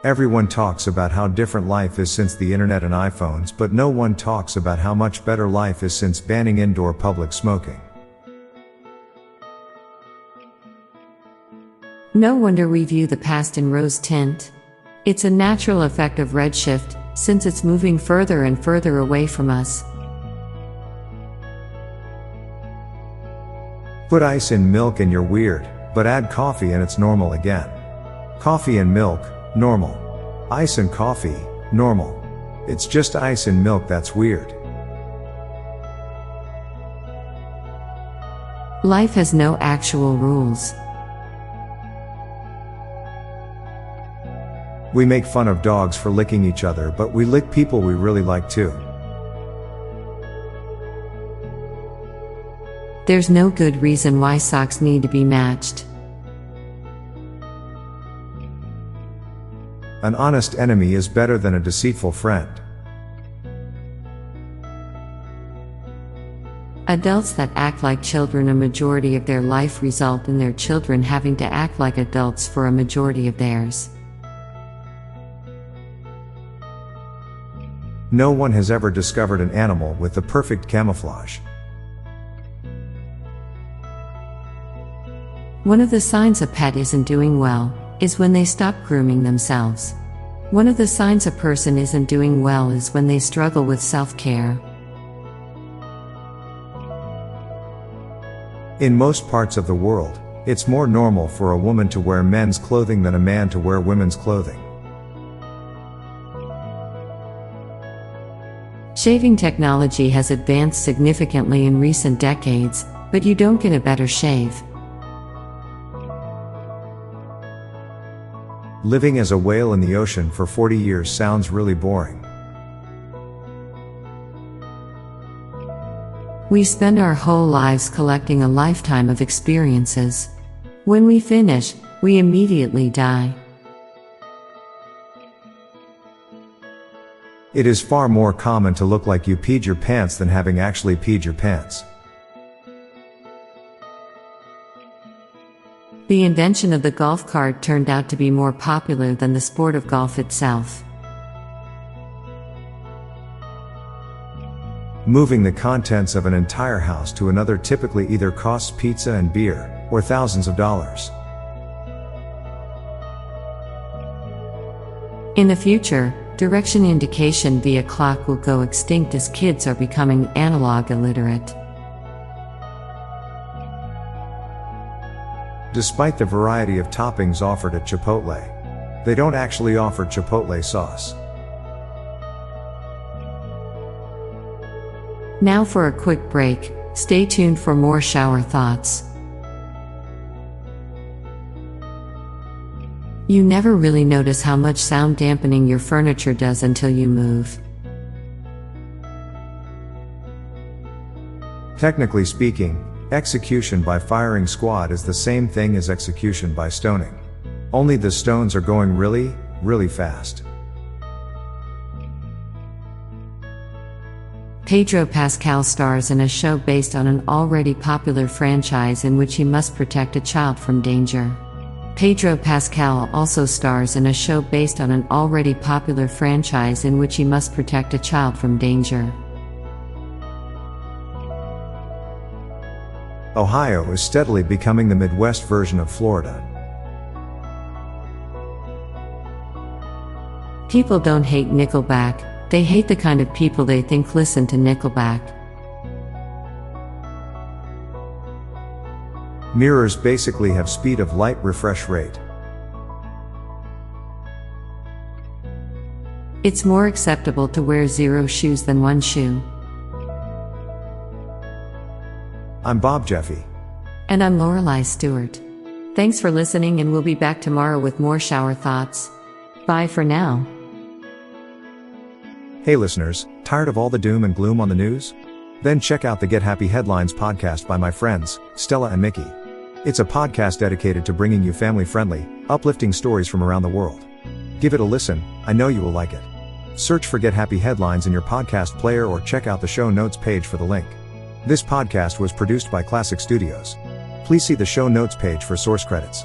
Everyone talks about how different life is since the internet and iPhones, but no one talks about how much better life is since banning indoor public smoking. No wonder we view the past in rose tint. It's a natural effect of redshift, since it's moving further and further away from us. Put ice in milk and you're weird, but add coffee and it's normal again. Coffee and milk, normal. Ice and coffee, normal. It's just ice and milk that's weird. Life has no actual rules. We make fun of dogs for licking each other, but we lick people we really like too. There's no good reason why socks need to be matched. An honest enemy is better than a deceitful friend. Adults that act like children a majority of their life result in their children having to act like adults for a majority of theirs. No one has ever discovered an animal with the perfect camouflage. One of the signs a pet isn't doing well is when they stop grooming themselves. One of the signs a person isn't doing well is when they struggle with self-care. In most parts of the world, it's more normal for a woman to wear men's clothing than a man to wear women's clothing. Shaving technology has advanced significantly in recent decades, but you don't get a better shave. Living as a whale in the ocean for 40 years sounds really boring. We spend our whole lives collecting a lifetime of experiences. When we finish, we immediately die. It is far more common to look like you peed your pants than having actually peed your pants. The invention of the golf cart turned out to be more popular than the sport of golf itself. Moving the contents of an entire house to another typically either costs pizza and beer, or thousands of dollars. In the future, direction indication via clock will go extinct as kids are becoming analog illiterate. Despite the variety of toppings offered at Chipotle, they don't actually offer Chipotle sauce. Now for a quick break, stay tuned for more shower thoughts. You never really notice how much sound dampening your furniture does until you move. Technically speaking, execution by firing squad is the same thing as execution by stoning. Only the stones are going really, really fast. Pedro Pascal stars in a show based on an already popular franchise in which he must protect a child from danger. Pedro Pascal also stars in a show based on an already popular franchise in which he must protect a child from danger. Ohio is steadily becoming the Midwest version of Florida. People don't hate Nickelback, they hate the kind of people they think listen to Nickelback. Mirrors basically have speed of light refresh rate. It's more acceptable to wear 0 shoes than 1 shoe. I'm Bob Jeffy. And I'm Lorelei Stewart. Thanks for listening, and we'll be back tomorrow with more shower thoughts. Bye for now. Hey listeners, tired of all the doom and gloom on the news? Then check out the Get Happy Headlines podcast by my friends, Stella and Mickey. It's a podcast dedicated to bringing you family-friendly, uplifting stories from around the world. Give it a listen, I know you will like it. Search for Get Happy Headlines in your podcast player or check out the show notes page for the link. This podcast was produced by Klassic Studios. Please see the show notes page for source credits.